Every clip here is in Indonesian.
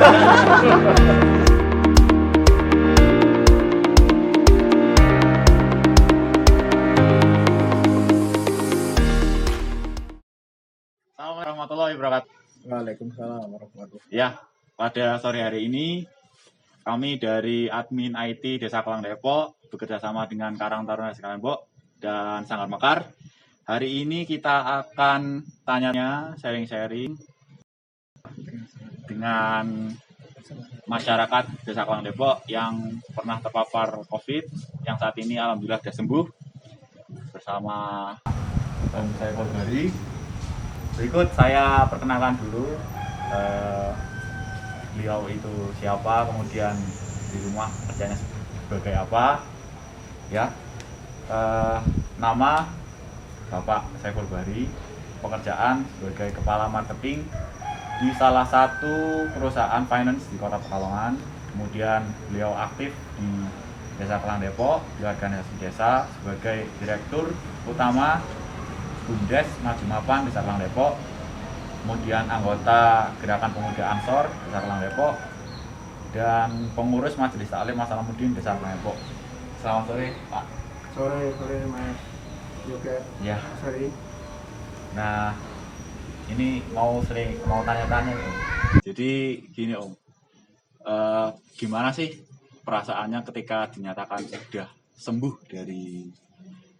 Assalamualaikum warahmatullahi wabarakatuh. Waalaikumsalam warahmatullahi wabarakatuh. Ya, pada sore hari ini kami dari admin IT Desa Kelang Depok bekerja sama dengan Karang Taruna Desa Kelang Depok dan Sanggar Mekar. Hari ini kita akan tanya sharing-sharing dengan masyarakat Desa Kelang Depok yang pernah terpapar COVID, yang saat ini alhamdulillah sudah sembuh, bersama saya Kolbari. Berikut saya perkenalkan dulu beliau itu siapa, kemudian di rumah kerjanya sebagai apa, ya. Nama Bapak Saiful Bari, pekerjaan sebagai kepala marketing di salah satu perusahaan finance di Kota Pekalongan. Kemudian beliau aktif di Desa Kelang Depok, di organisasi desa sebagai direktur utama Bumdes Maju Mapan Desa Kelang Depok, kemudian anggota Gerakan Pemuda Ansor Desa Kelang Depok, dan pengurus Majelis Taklim Masalamuddin Desa Kelang Depok. Selamat sore, Pak. Sore Mas Yoga. Ya. Sorry. Nah, ini mau tanya-tanya Om. Jadi gini Om, gimana sih perasaannya ketika dinyatakan sudah sembuh dari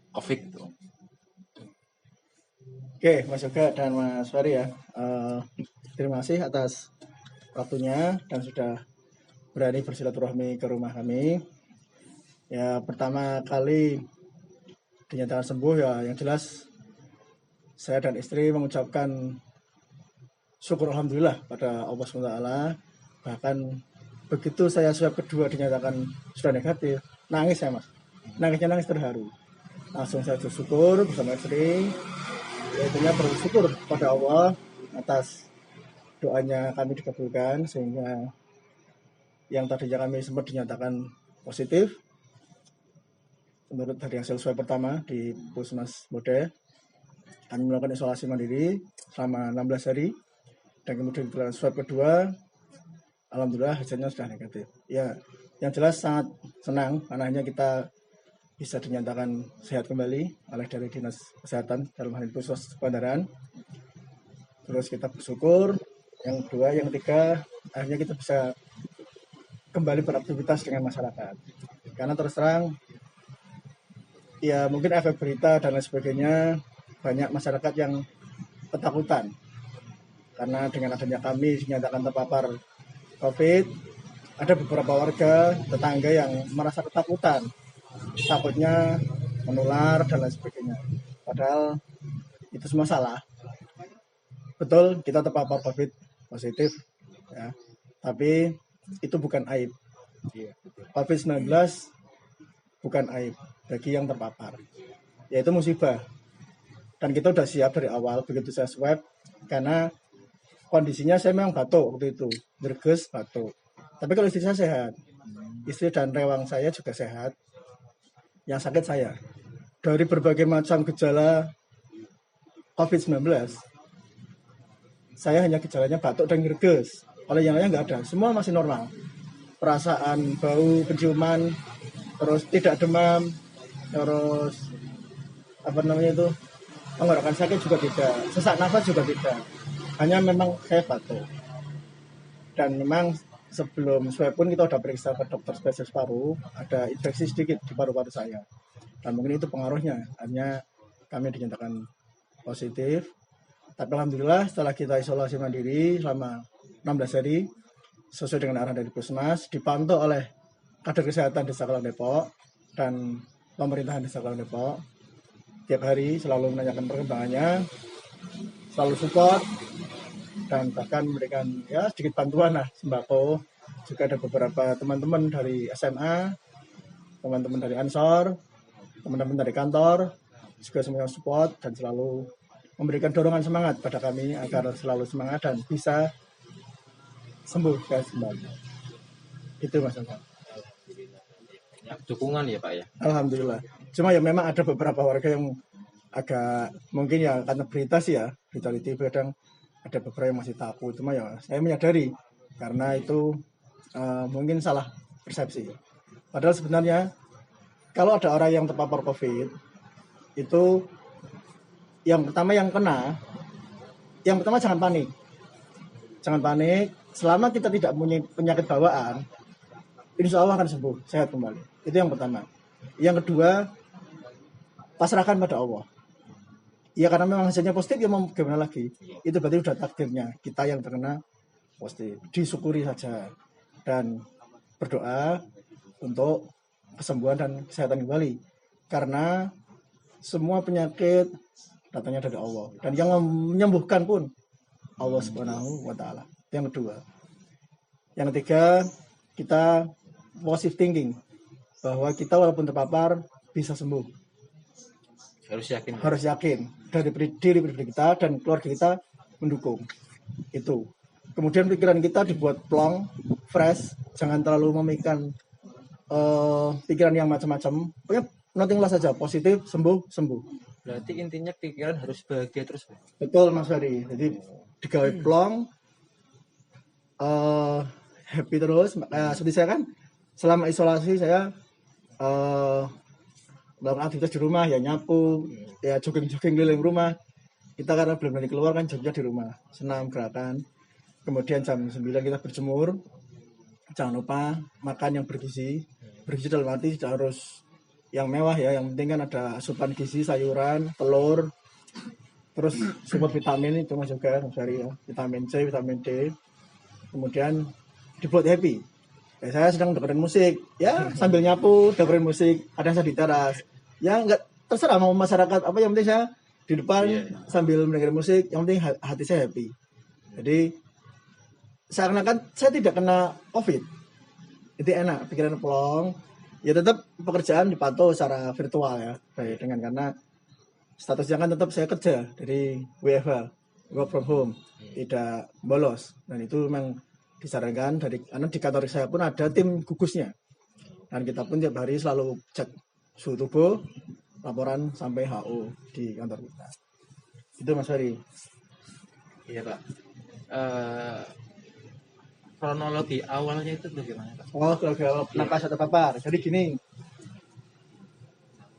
COVID Om? Oke, Mas Yoga dan Mas Fari ya. Terima kasih atas waktunya dan sudah berani bersilaturahmi ke rumah kami. Ya, pertama kali dinyatakan sembuh ya, yang jelas saya dan istri mengucapkan syukur alhamdulillah pada Allah SWT. Bahkan begitu saya swab kedua dinyatakan sudah negatif, nangis saya Mas. Nangis terharu. Langsung saya bersyukur bersama istri. Yaitu bersyukur pada Allah atas doanya kami dikabulkan, sehingga yang tadinya kami sempat dinyatakan positif menurut dari hasil swab pertama di Puskesmas Bode, kami melakukan isolasi mandiri selama 16 hari dan kemudian di swab kedua alhamdulillah hasilnya sudah negatif. Ya, yang jelas sangat senang karena hanya kita bisa dinyatakan sehat kembali oleh dari Dinas Kesehatan dalam hal ini Puskesmas Bandaran. Terus kita bersyukur. Yang kedua, yang ketiga, akhirnya kita bisa kembali beraktivitas dengan masyarakat. Karena terus terang, ya mungkin efek berita dan lain sebagainya, banyak masyarakat yang ketakutan. Karena dengan adanya kami dinyatakan terpapar COVID, ada beberapa warga tetangga yang merasa ketakutan. Takutnya menular dan lain sebagainya. Padahal itu semua salah. Betul, kita terpapar COVID positif, ya. Tapi itu bukan aib. COVID-19 bukan aib bagi yang terpapar. Yaitu musibah. Dan kita udah siap dari awal begitu saya swab, karena kondisinya saya memang batuk waktu itu, berges, batuk. Tapi kalau istri saya sehat, istri dan rewang saya juga sehat. Yang sakit saya. Dari berbagai macam gejala COVID-19, saya hanya gejalanya batuk dan berges. Kalau yang lainnya nggak ada, semua masih normal. Perasaan, bau, penciuman, terus tidak demam, terus tenggorokan sakit juga tidak, sesak nafas juga tidak. Hanya memang saya batuk. Dan memang sebelum swab pun kita sudah periksa ke dokter spesialis paru, ada infeksi sedikit di paru-paru saya. Dan mungkin itu pengaruhnya, hanya kami dinyatakan positif. Tapi alhamdulillah setelah kita isolasi mandiri selama 16 hari, sesuai dengan arahan dari Puskesmas, dipantau oleh kader kesehatan Desa Kelang Depok dan pemerintahan Desa Kelang Depok. Tiap hari selalu menanyakan perkembangannya, selalu support, dan bahkan memberikan ya sedikit bantuan lah, sembako. Juga ada beberapa teman-teman dari SMA, teman-teman dari Ansor, teman-teman dari kantor, juga semuanya support dan selalu memberikan dorongan semangat pada kami agar selalu semangat dan bisa sembuh kembali. Itu Mas Alfa. Dukungan ya Pak ya? Alhamdulillah. Cuma ya memang ada beberapa warga yang agak mungkin ya karena berita sih ya, berita di TV kadang ada beberapa yang masih takut. Cuma ya saya menyadari karena itu mungkin salah persepsi. Padahal sebenarnya kalau ada orang yang terpapar COVID itu yang pertama jangan panik. Jangan panik, selama kita tidak punya penyakit bawaan, insya Allah akan sembuh, sehat kembali. Itu yang pertama. Yang kedua, pasrahkan pada Allah. Ya karena memang hasilnya positif, ya mau gimana lagi. Itu berarti sudah takdirnya kita yang terkena positif. Disyukuri saja. Dan berdoa untuk kesembuhan dan kesehatan kembali. Karena semua penyakit datangnya dari Allah. Dan yang menyembuhkan pun Allah Subhanahu wa Ta'ala. Yang kedua. Yang ketiga, kita positive thinking, bahwa kita walaupun terpapar bisa sembuh. Harus yakin dari diri kita dan keluarga kita mendukung. Itu. Kemudian pikiran kita dibuat plong, fresh, jangan terlalu memikirkan pikiran yang macam-macam. Pokoknya nothing lah saja, positif, sembuh. Berarti intinya pikiran harus bahagia terus. Betul Mas Ferry. Jadi digawe plong, happy terus. Seperti saya kan selama isolasi saya melakukan aktivitas di rumah, ya nyapu, ya jogging keliling rumah. Kita karena belum berani keluar kan joggingnya di rumah, senam gerakan. Kemudian jam 9 kita berjemur. Jangan lupa makan yang bergizi. Bergizi dalam arti tidak harus yang mewah ya, yang penting kan ada asupan gizi, sayuran, telur, terus sumber vitamin itu Mas juga Mas Ferry ya, vitamin C, vitamin D. Kemudian dibuat happy. Ya, saya sedang dengerin musik, ya sambil nyapu dengerin musik, ada yang saya di teras. Ya enggak terserah mau masyarakat apa, yang penting saya di depan sambil mendengarkan musik, yang penting hati saya happy. Jadi seakan-akan saya tidak kena COVID. Itu enak, pikiran plong. Ya tetap pekerjaan dipantau secara virtual ya, baik dengan karena statusnya kan tetap saya kerja dari WFH, work from home, tidak bolos, dan itu memang disarankan karena di kantor saya pun ada tim gugusnya, dan kita pun tiap hari selalu cek suhu tubuh, laporan sampai HO di kantor kita. Itu Mas Ferry. Iya Pak. Kronologi awalnya itu bagaimana Pak? Kenapa saya terpapar? Jadi gini,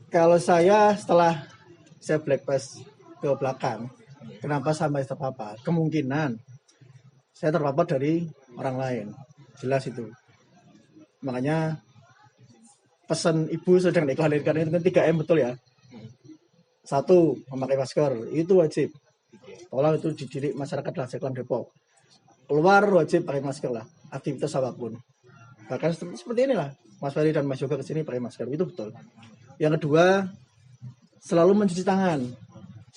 kalau saya setelah saya black pass ke belakang, kenapa sampai terpapar? Kemungkinan saya terpapar dari orang lain, jelas itu. Makanya pesan ibu sedang dikhawatirkan itu kan 3M betul ya. 1, memakai masker, itu wajib. Tolong itu dididik masyarakat lah, Seklam Depok. Keluar wajib pakai masker lah, aktivitas apapun. Bahkan seperti inilah, Mas Ferry dan Mas Yoga kesini pakai masker, itu betul. Yang kedua, selalu mencuci tangan.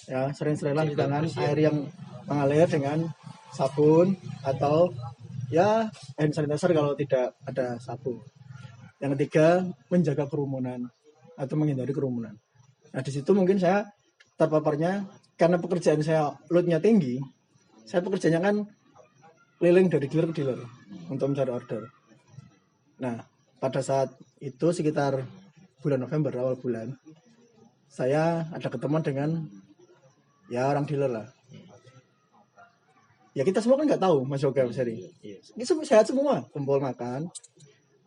Ya, sering-sering cuci tangan, air yang mengalir dengan sabun atau ya hand sanitizer kalau tidak ada sabun. Yang ketiga, menjaga kerumunan atau menghindari kerumunan. Nah, di situ mungkin saya terpaparnya karena pekerjaan saya loadnya tinggi. Saya pekerjaannya kan keliling dari dealer ke dealer untuk mencari order. Nah, pada saat itu sekitar bulan November, awal bulan, saya ada ketemuan dengan ya orang dealer lah. Ya kita semua kan nggak tahu Mas Yoga, Mas Heri. Ini semua sehat semua, kumpul makan,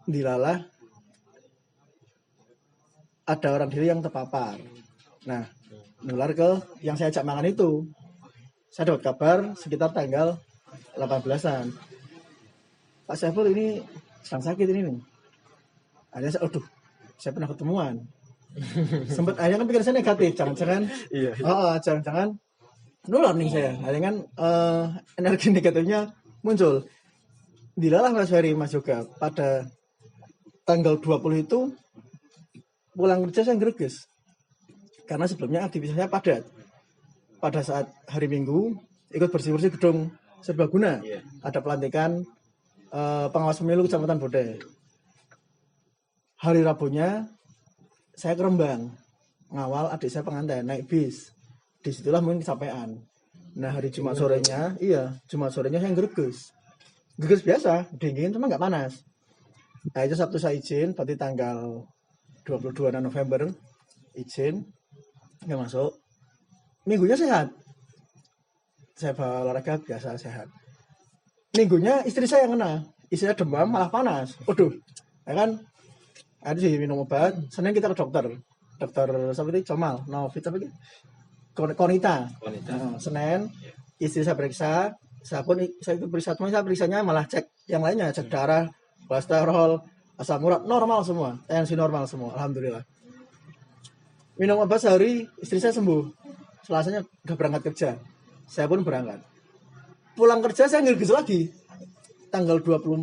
dilalah ada orang dealer yang terpapar. Nah, nular ke yang saya ajak makan itu. Saya dapat kabar sekitar tanggal 18-an. Pak Saiful ini sedang sakit ini nih. Akhirnya saya, saya pernah ketemuan. Sempat akhirnya kan pikiran saya negatif, jangan-jangan jangan-jangan nular nih saya. Akhirnya kan energi negatifnya muncul. Dilalah Mas Ferry, Mas Yoga, pada tanggal 20 itu pulang kerja saya greges. Karena sebelumnya aktivitas saya padat. Pada saat hari Minggu ikut bersih-bersih gedung Serbaguna, ada pelantikan pengawas pemilu Kecamatan Bodai. Hari Rabunya saya ke Rembang, ngawal adik saya pengantin naik bis. Disitulah mungkin kecapean. Nah hari Jumat sorenya, saya greges biasa, dingin cuma nggak panas. Nah itu Sabtu saya izin, berarti tanggal 22 November izin, nggak masuk. Minggunya sehat. Saya olahraga biasa sehat. minggunya istri saya yang kena, istrinya demam malah panas. Waduh, ya kan, ada sih minum obat. Senin kita ke dokter seperti Comal, Novit apa itu, Konita. Wanita. Nah, Senin istri saya periksa, saya itu periksa, cuma saya periksanya malah cek yang lainnya, cek darah, kolesterol, asam urat normal semua, tensi normal semua, alhamdulillah. Minum obat sehari, istri saya sembuh. Selasanya udah berangkat kerja, saya pun berangkat. Pulang kerja saya ngergis lagi, tanggal 24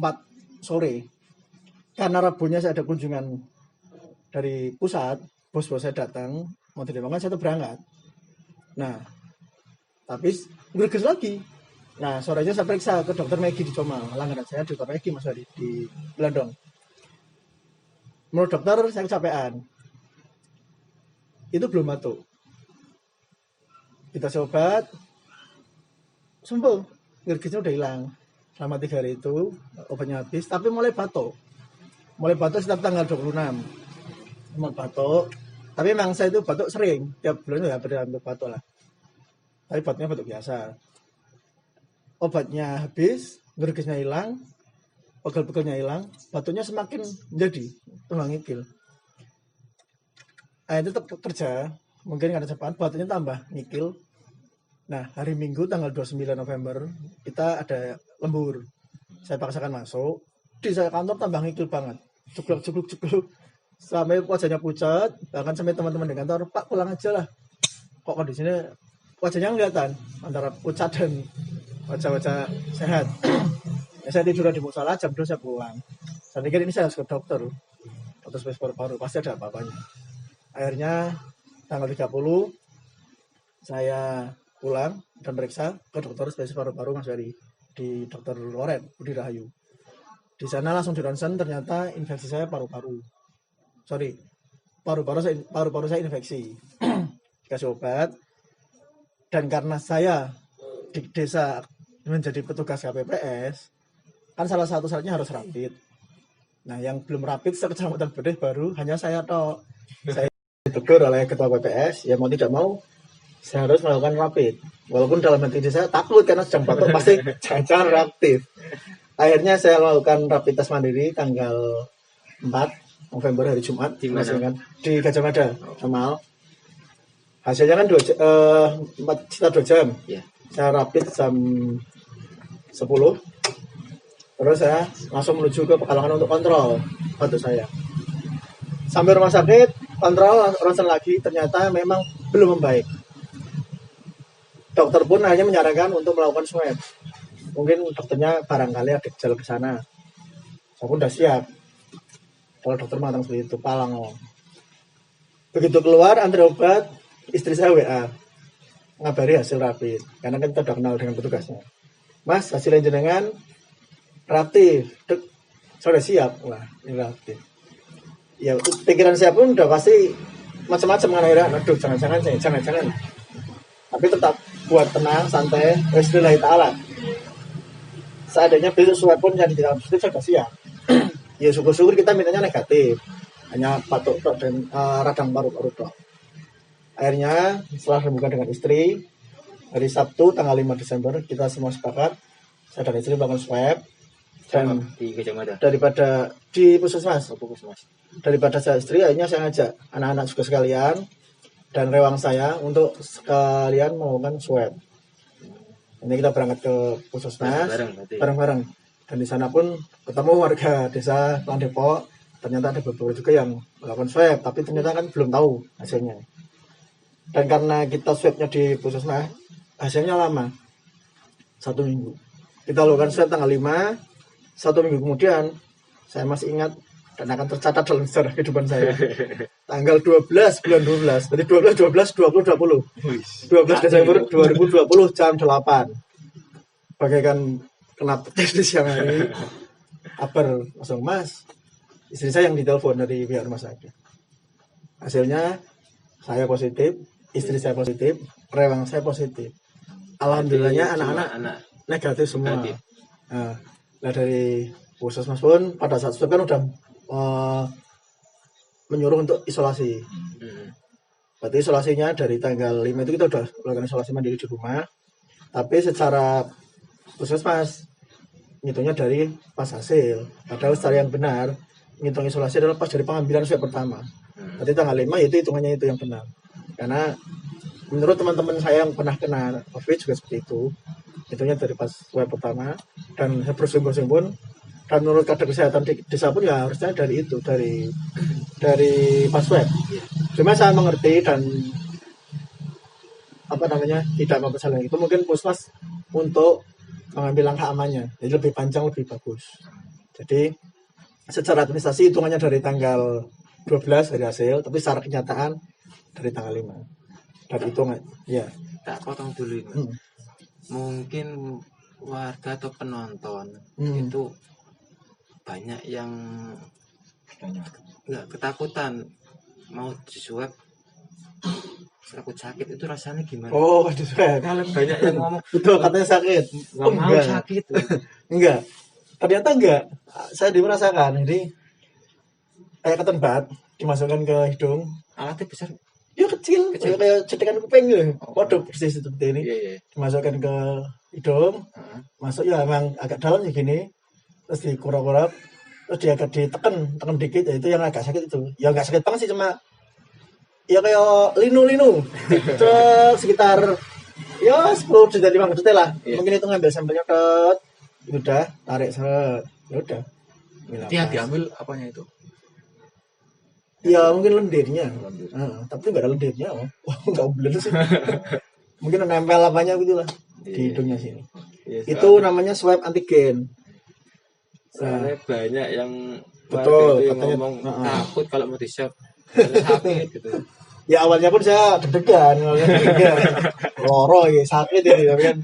sore. Karena Rabunya saya ada kunjungan dari pusat, bos-bos saya datang, mau tidak mau saya tuh berangkat. Nah, tapi ngergis lagi. Nah, sorenya saya periksa ke dokter Megi di Comal, langganan saya dokter Megi Mas Wadi di Belandong. Menurut dokter saya kecapean. Itu belum batuk. Kita obat, sembuh, ngergisnya udah hilang. Selama 3 hari itu obatnya habis, tapi mulai batuk setiap tanggal 26. Mulai batuk, tapi memang saya itu batuk sering, tiap bulan ya berhampir batuk lah. Tapi batuknya batuk biasa. Obatnya habis, ngergisnya hilang, pegel-pegelnya hilang, batuknya semakin menjadi tulang ngikil. Itu tetap kerja, mungkin karena cepat, batuknya tambah ngikil. Nah, hari Minggu tanggal 29 November, kita ada lembur. Saya paksakan masuk, di saya kantor tambah ngikil banget. Cukluk. Sampai wajahnya pucat, bahkan sampai teman-teman di kantor, Pak pulang aja lah. Kok kondisinya wajahnya kelihatan, antara pucat dan wajah-wajah sehat. Saya tidur di musola, jam 2 saya pulang. Saya pikir ini saya harus ke dokter spesialis paru-paru, pasti ada apa-apanya. Akhirnya tanggal 30 saya pulang dan periksa ke dokter spesialis paru-paru Mas Ferry di Dokter Loren Budi Rahayu. Di sana langsung di ronsen, ternyata infeksi saya paru-paru. Paru-paru saya infeksi. Dikasih obat. Dan karena saya di desa menjadi petugas KPPS, kan salah satu syaratnya harus rapid. Nah, yang belum rapid sekecamatan Bedeh baru hanya saya toh. Saya ditegur oleh ketua PPS, ya mau tidak mau saya harus melakukan rapid. Walaupun dalam hati saya takut karena sedang batuk pasti jangan rapid. Akhirnya saya melakukan rapid tes mandiri tanggal 4 November hari Jumat di Gajah Mada, Comal. Hasilnya kan 2 jam. Iya. Saya rapid jam 10. Terus saya langsung menuju ke Pekalongan untuk kontrol batuk saya. Sampai rumah sakit, kontrol, ronsen lagi, ternyata memang belum membaik. Dokter pun hanya menyarankan untuk melakukan swab. Mungkin dokternya barangkali ada gejala ke sana. Saya pun sudah siap. Kalau dokter matang seperti itu, palang. Begitu keluar, antri obat, istri saya WA. Ngabari hasil rapid. Karena kan kita sudah kenal dengan petugasnya. Mas, hasilnya jenengan reaktif. Saya sudah siap. Wah, ini reaktif. Ya, pikiran saya pun udah pasti macam-macam kan akhirnya. Aduh, jangan. Tapi tetap buat tenang, santai. Bismillah ta'ala. Seandainya besok swab pun yang dinyatakan positif, saya sudah siap. Ya syukur-syukur kita mintanya negatif. Hanya batuk dan radang paru-paru tok. Akhirnya setelah rembukan dengan istri, hari Sabtu tanggal 5 Desember kita semua sepakat, saya dan istri melakukan swab. Dan Di Gajah Mada. daripada di puskesmas, daripada saya istri, akhirnya saya ngajak anak-anak juga sekalian dan rewang saya untuk sekalian melakukan swab. Ini kita berangkat ke puskesmas bareng-bareng. Dan di sana pun ketemu warga desa Klang Depok. Ternyata ada beberapa juga yang melakukan swab, tapi ternyata kan belum tahu hasilnya. Dan karena kita swabnya di puskesmas, hasilnya lama, 1 minggu. Kita lakukan swab tanggal 5, 1 minggu kemudian, saya masih ingat dan akan tercatat dalam sejarah kehidupan saya. Tanggal 12 bulan 12, berarti 12 Desember 2020 jam 8. Bagaikan kena petir di siang hari. Kabar langsung, Mas, istri saya yang ditelepon dari pihak rumah sakit. Hasilnya saya positif, istri saya positif, rewang saya positif. Alhamdulillahnya anak-anak negatif semua. Nah, dari puskesmas pun pada saat swab kan udah menyuruh untuk isolasi. Berarti isolasinya dari tanggal 5 itu kita udah melakukan isolasi mandiri di rumah. Tapi secara puskesmas ngitungnya dari pas hasil. Padahal secara yang benar ngitung isolasi adalah pas dari pengambilan swab pertama. Berarti tanggal 5 itu hitungannya itu yang benar. Karena menurut teman-teman saya yang pernah kena COVID juga seperti itu. Hitungnya dari pas swab pertama dan saya bersyukur pun dan menurut kader kesehatan di desa pun ya harusnya dari itu dari pas swab. Cuma saya mengerti dan tidak mempersalahkan itu mungkin puskesmas untuk mengambil langkah amannya jadi lebih panjang lebih bagus. Jadi secara administrasi hitungannya dari tanggal 12 dari hasil, tapi secara kenyataan dari tanggal 5 dari hitungan ya. Tak potong dulu ini. Mungkin warga atau penonton itu banyak yang nggak ketakutan mau disuap takut sakit itu rasanya gimana? Oh, swab. Kalau banyak yang ngomong Betul, katanya sakit. nggak mau Enggak. sakit. Enggak. Ternyata enggak. Saya merasakan ini kayak ketempat dimasukkan ke hidung. Alatnya besar. Ya kecil. Kayak cetekan kuping gitu. Waduh, persis seperti ini. Iya. Dimasukkan ke hidung. Masuk ya emang agak dalam ya gini. Terus dikurap-kurap. Terus dia agak tekan dikit. Ya, itu yang agak sakit itu. Ya enggak sakit banget sih, cuma ya kayak linu-linu. Sekitar ya 10 juta 5 juta lah. Mungkin itu ngambil sampelnya udah tarik seret. Ya udah. Dia diambil apanya itu? Ya mungkin lendirnya. Tapi nggak ada lendirnya. Nggak bener sih. Mungkin nempel apanya gitu lah di hidungnya sini. Itu namanya swab antigen. Soalnya banyak yang Betul, warga itu katanya, ngomong takut kalau mau di-swab sakit gitu. Ya awalnya pun saya deg-degan, loro ya sakit ini, tapi kan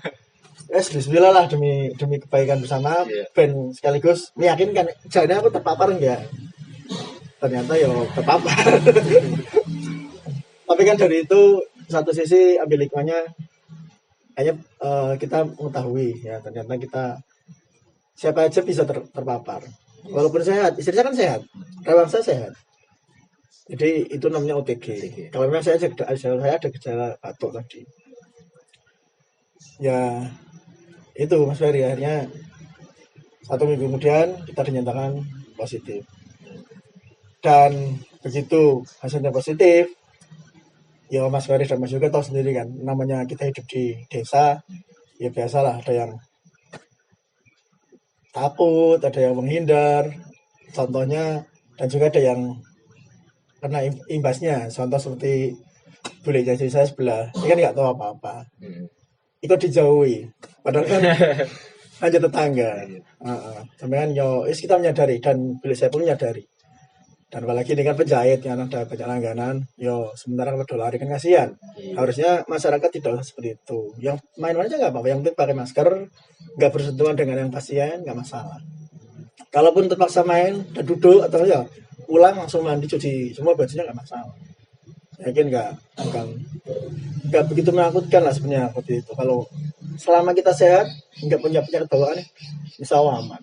bismillah lah demi kebaikan bersama, ben sekaligus meyakinkan jangan aku terpapar enggak. Ternyata ya terpapar. Tapi kan dari itu satu sisi ambil hikmahnya, kayaknya kita mengetahui ya ternyata kita siapa aja bisa terpapar. Walaupun sehat, istri saya kan sehat, rewang saya sehat. Jadi itu namanya OTG. Kalau memang saya ada gejala batuk tadi. Ya itu Mas Ferry akhirnya 1 minggu kemudian kita dinyatakan positif. Dan begitu hasilnya positif, ya Mas Ferry dan Mas juga tahu sendiri kan, namanya kita hidup di desa, ya biasalah ada yang takut, ada yang menghindar, contohnya, dan juga ada yang kena imbasnya, contoh seperti bule jadi saya sebelah, ini kan nggak tahu apa-apa, ikut dijauhi, padahal kan hanya tetangga. Sampai kan kita menyadari dan bule saya pun menyadari, dan apalagi ini kan penjahit yang ada banyak langganan, sementara kalau dolari kan kasihan. Harusnya masyarakat tidak usah seperti itu, yang main-main aja nggak apa-apa, yang penting pakai masker, nggak bersentuhan dengan yang pasien, nggak masalah. Kalaupun terpaksa main dan duduk atau ya pulang langsung mandi cuci semua bajunya nggak masalah. Yakin nggak begitu menakutkan lah sebenarnya seperti itu. Kalau selama kita sehat nggak punya penyakit bawaan, insya Allah aman.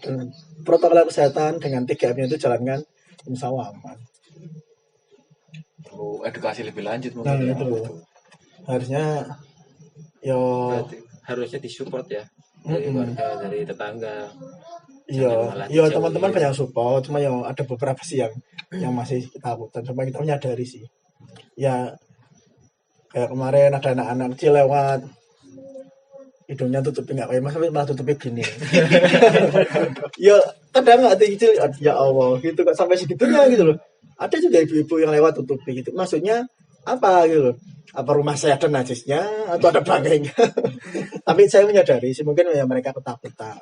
Dan protokol kesehatan dengan 3M itu jalankan, insya Allah aman. Perlu edukasi lebih lanjut Nah mungkin. itu harusnya Berarti harusnya disupport ya dari warga, dari tetangga. Iya, teman-teman banyak support, cuma ada beberapa sih yang masih kita takutan, cuma kita menyadari sih. Ya kayak kemarin ada anak-anak kecil lewat, hidungnya tutupin nggak kayak mas, malah tutupin gini. Ya kadang nggak kecil, ya Allah, gitu kok sampai segitunya gitu loh. Ada juga ibu-ibu yang lewat tutupi gitu. Maksudnya apa gitu loh? Apa rumah saya ada najisnya atau ada bangkainya? Tapi saya menyadari sih mungkin ya mereka ketakutan.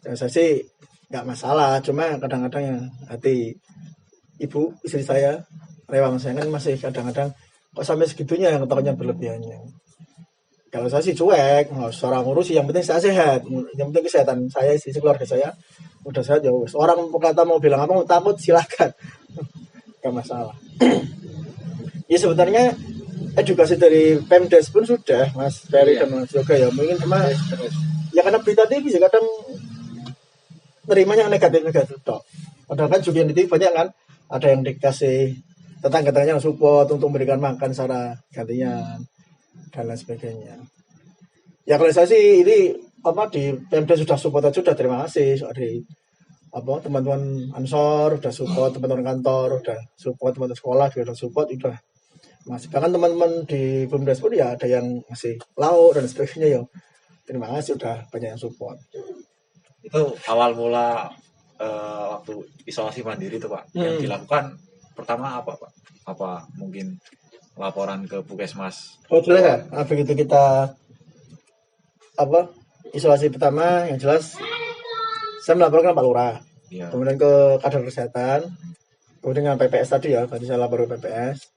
Saya sih nggak masalah, cuma kadang-kadang yang hati ibu istri saya rewang saya kan masih kadang-kadang kok sampai segitunya yang takutnya berlebihannya. Kalau saya sih cuek, nggak usah orang ngurus, yang penting saya sehat, yang penting kesehatan saya, istri keluarga saya udah sehat ya. Orang kata mau bilang apa mau takut silahkan, nggak masalah. Ya sebenarnya edukasi dari Pemdes pun sudah Mas Ferry dan Mas Yoga ya, mungkin cuma ya karena berita TV sih kadang nerimanya negatif toh. Padahal kan juga yang di TV banyak kan, ada yang dikasih tetangga-tetangganya yang support untuk memberikan makan secara gantian dan lain sebagainya. Ya kalau saya sih ini di Pemda sudah support aja udah terima kasih. Dari teman-teman Ansor udah support, teman-teman kantor udah support, teman-teman sekolah juga udah support, udah masih bahkan teman-teman di Bumdes pun ya ada yang masih lauk dan sebagainya ya. Terima kasih udah banyak yang support. Itu awal mula waktu isolasi mandiri itu Pak, yang dilakukan pertama apa Pak? Apa mungkin laporan ke Puskesmas? Oh jelas ya, begitu kita isolasi pertama yang jelas saya melaporkan Pak Lurah, Ya. kemudian ke kader kesehatan, kemudian dengan PPS tadi ya, tadi saya lapor ke PPS,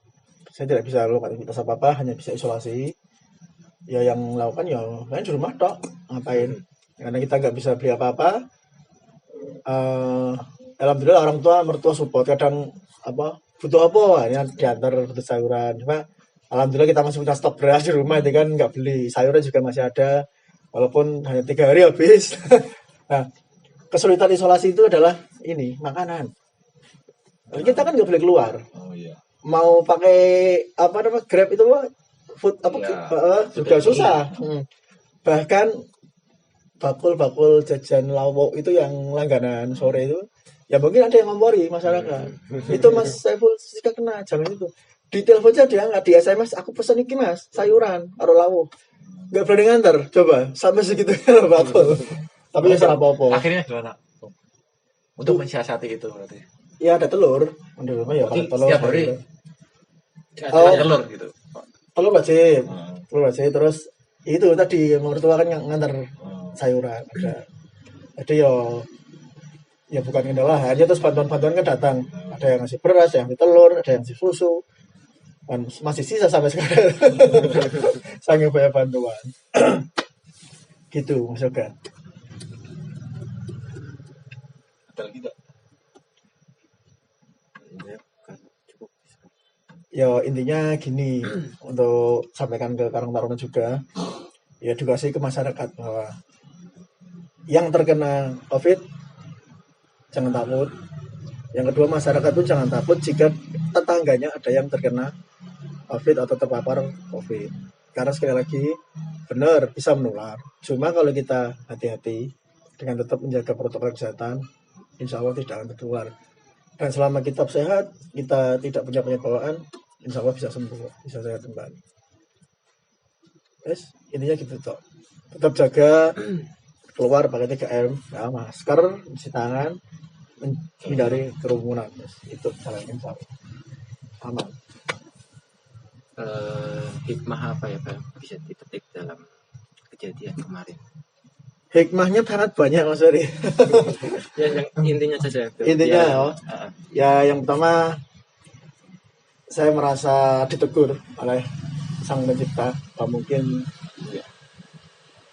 saya tidak bisa lakukan aktivitas apa-apa, hanya bisa isolasi. Ya yang melakukan ya saya di rumah tok, ngapain? Karena kita nggak bisa beli apa-apa. Alhamdulillah orang tua mertua support, kadang butuh apa ini diantar butuh sayuran, cuma alhamdulillah kita masih punya stok beras di rumah, itu kan nggak beli, sayuran juga masih ada walaupun hanya 3 hari habis. Nah kesulitan isolasi itu adalah ini makanan, kita kan nggak boleh keluar, Oh iya. mau pakai Grab itu food Ya, juga susah. Bahkan bakul jajan lawok itu yang langganan sore itu ya mungkin ada yang ngompori masyarakat. Itu Mas Saiful jika kena jangan itu. Di telepon saja dia nggak, di SMS aku pesan iki Mas sayuran karo lawok. Nggak berani nganter, coba sampai segitunya bakul. Tapi ya salah apa-apa. Akhirnya gimana? Untuk mensiasati itu berarti. Ya ada telur, ada rumah ya pakai Berarti telur. setiap hari Oh. ada telur gitu. Pak. Telur wajib, Hmm. telur wajib. Terus itu tadi mertua kan yang nganter Hmm. sayuran ada. Jadi ya bukan kendala, hanya terus bantuan-bantuan kan datang. Ada yang ngasih beras, ada yang ngasih telur, ada yang ngasih susu. Dan masih sisa sampai sekarang. Sangat banyak bantuan. Gitu Mas Yoga. Ada lagi nggak? Ya, kan cukup. Ya intinya gini, untuk sampaikan ke Karang Taruna juga, ya edukasi ke masyarakat bahwa yang terkena COVID jangan takut. Yang kedua masyarakat pun jangan takut jika tetangganya ada yang terkena COVID atau terpapar COVID. Karena sekali lagi benar bisa menular. Cuma kalau kita hati-hati dengan tetap menjaga protokol kesehatan, insya Allah tidak akan tertular. Dan selama kita sehat, kita tidak punya penyakit bawaan, insya Allah bisa sembuh, bisa sehat kembali. Yes, intinya gitu toh. Tetap jaga, keluar pakai 3M, ya, masker, cuci tangan, menghindari kerumunan. Yes, itu caranya insya Allah. Aman. Hikmah apa ya Pak bisa dipetik dalam kejadian kemarin? Hikmahnya sangat banyak Mas Ferry. Ya yang intinya saja. Intinya ya yang pertama saya merasa ditegur oleh Sang Pencipta bahwa mungkin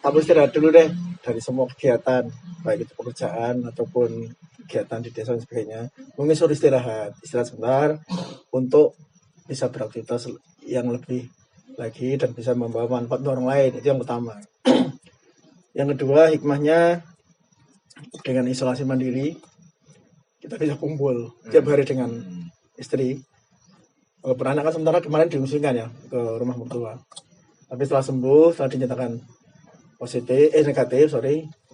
kamu istirahat dulu deh dari semua kegiatan, baik itu pekerjaan ataupun kegiatan di desa dan sebagainya. Mungkin suruh istirahat sebentar untuk bisa beraktivitas yang lebih lagi dan bisa membawa manfaat untuk orang lain. Itu yang pertama. Yang kedua hikmahnya dengan isolasi mandiri kita bisa kumpul tiap hari dengan istri. Walaupun anak kan sementara kemarin diungsikan ya ke rumah mertua. Tapi setelah sembuh, setelah dinyatakan negatif,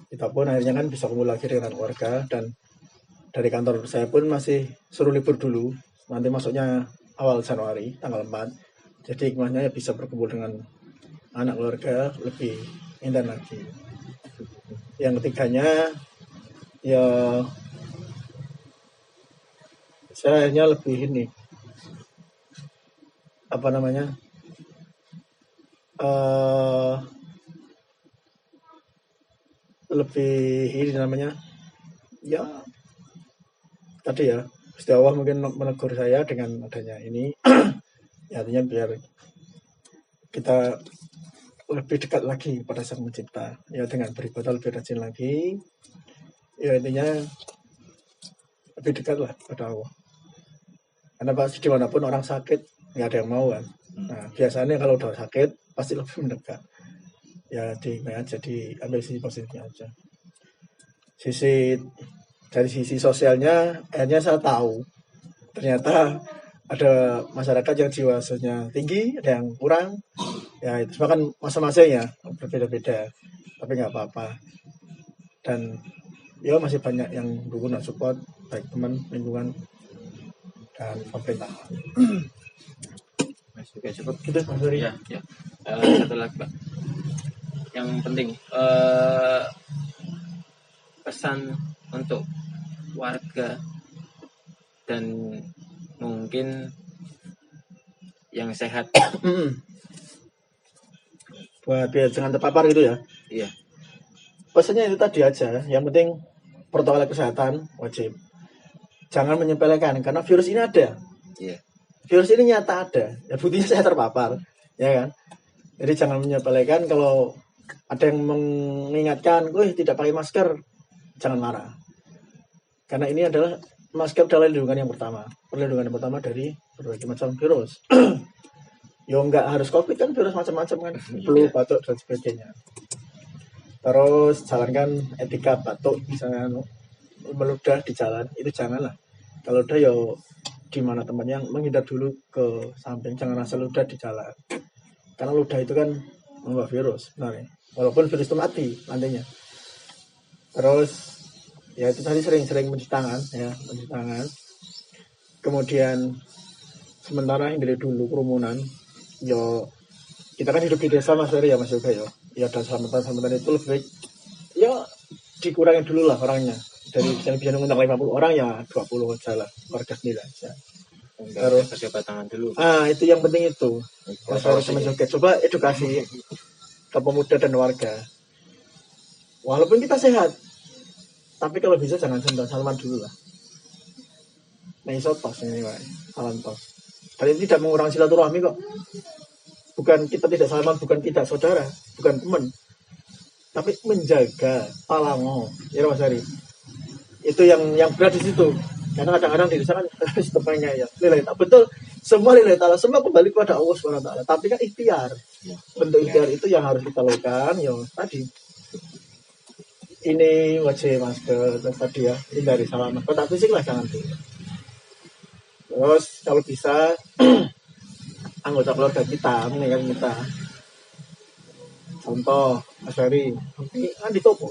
kita pun akhirnya kan bisa kumpul lagi dengan keluarga. Dan dari kantor saya pun masih suruh libur dulu. Nanti masuknya awal Januari, tanggal 4. Jadi hikmahnya ya bisa berkumpul dengan anak keluarga lebih indah lagi. Yang ketiganya ya saya akhirnya lebih ini lebih ini namanya ya tadi ya Gusti Allah mungkin menegur saya dengan adanya ini. Ya, artinya biar kita lebih dekat lagi pada Sang Pencipta ya, dengan beribadah lebih rajin lagi ya, intinya lebih dekat lah pada Allah. Karena pasti dimanapun orang sakit nggak ada yang mau kan. Nah biasanya kalau udah sakit pasti lebih mendekat ya, diambil sisi positifnya aja. Dari sisi sosialnya akhirnya saya tahu ternyata ada masyarakat yang jiwa sosialnya tinggi, ada yang kurang. Ya itu kan masing-masing ya berbeda-beda. Tapi tapi nggak apa-apa. Dan ya masih banyak yang dukung dan support, baik teman, lingkungan, dan pemerintah. Mas juga cukup. Gitu Mas Ferry. Ya, ya. Satu lagi Pak, yang penting pesan untuk warga dan mungkin yang sehat. Buat biar jangan terpapar gitu ya. Iya. Pesannya itu tadi aja, yang penting protokol kesehatan wajib. Jangan menyepelekan karena virus ini ada. Iya. Virus ini nyata ada. Ya buktinya saya terpapar, ya kan? Jadi jangan menyepelekan. Kalau ada yang mengingatkan, "Wih, tidak pakai masker," jangan marah. Karena ini adalah masker adalah perlindungan yang pertama dari berbagai macam virus. Ya nggak harus COVID kan, virus macam-macam kan, flu, batuk dan sebagainya. Terus jalankan etika batuk, misalnya meludah di jalan itu janganlah. Kalau udah ya di mana tempatnya, menghindar dulu ke samping, jangan asal ludah di jalan. Karena ludah itu kan membawa virus sebenarnya. Walaupun virus itu mati nantinya. Terus ya itu tadi sering-sering mencuci tangan ya, mencuci tangan. Kemudian sementara hindari dulu kerumunan. Yo kita kan hidup di desa Mas Ferry ya, Mas Yoga ya. Ya dan selamatan itu lebih baik ya dikurangin dulu lah orangnya. Dari bisa ngundang 50 orang ya 20 aja lah, warga sendiri aja. Terus berjabat tangan dulu. Itu yang penting itu. Mas Ferry sama Yoga coba edukasi ke pemuda dan warga. Walaupun kita sehat, tapi kalau bisa jangan salaman dulu lah. Nah iso tos ini Pak, salam tos. Dan itu tidak mengurangi silaturahmi kok. Bukan kita tidak salaman, bukan tidak saudara, bukan teman, tapi menjaga palango, ya Mas Hari. Itu yang berat di situ. Karena kadang-kadang di sana kan setepatnya ya. Lillahi ta'ala. Betul, semua lillahi ta'ala, semua kembali kepada Allah SWT. Tapi kan ikhtiar. Bentuk ikhtiar itu yang harus kita lakukan. Ya tadi. Ini wajib masker tadi ya. Hindari salaman. Kontak fisik lah jangan dulu. Terus kalau bisa anggota keluarga kita, meninggal kita. Contoh, Mas Ferry, ini kan di toko.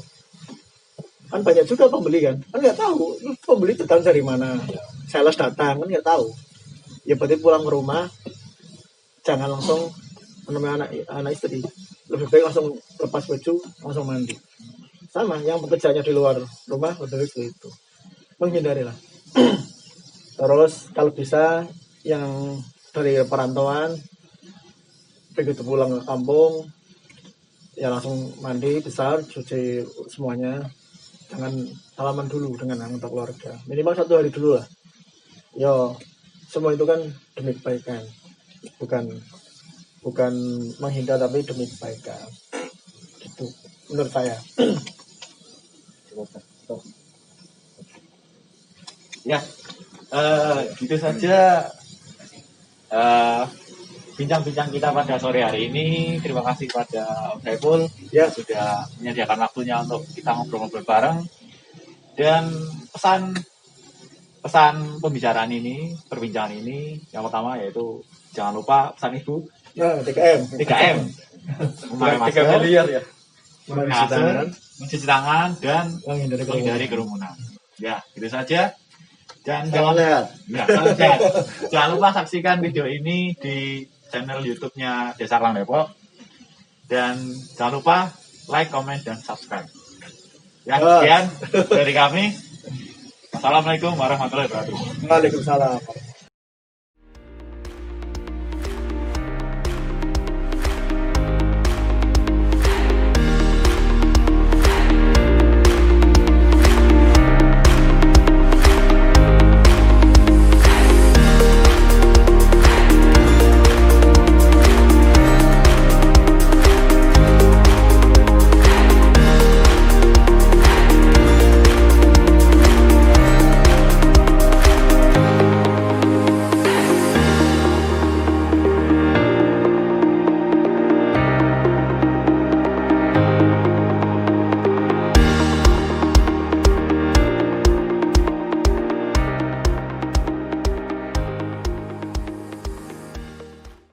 Kan banyak juga pembeli kan nggak tahu pembeli itu datang dari mana, sales datang kan nggak tahu. Ya berarti pulang ke rumah jangan langsung menemui anak istri, lebih baik langsung lepas baju langsung mandi. Sama yang pekerjaannya di luar rumah lebih baik itu, menghindari lah. Terus kalau bisa yang dari perantauan begitu pulang ke kampung ya langsung mandi besar, cuci semuanya. Jangan salaman dulu dengan anggota keluarga. Minimal 1 hari dulu lah. Yo, semua itu kan demi kebaikan. Bukan menghindar tapi demi kebaikan. Gitu menurut saya. Ya, gitu saja bincang-bincang kita pada sore hari ini. Terima kasih pada Om Saiful Ya, sudah menyediakan waktunya untuk kita ngobrol-ngobrol bareng. Dan pesan pembicaraan ini, perbincangan ini, yang pertama yaitu jangan lupa pesan Ibu nah 3M. 3M, memakai masker, 3 miliar ya. mencuci tangan dan Menghindari menghindari kerumunan. Ya, itu saja. Dan Salam sehat. ya, salam sehat. Jangan lupa saksikan video ini di channel YouTube-nya Desa Klang Depok. Dan jangan lupa like, comment, dan subscribe. Ya, sekian dari kami. Assalamualaikum warahmatullahi wabarakatuh. Waalaikumsalam.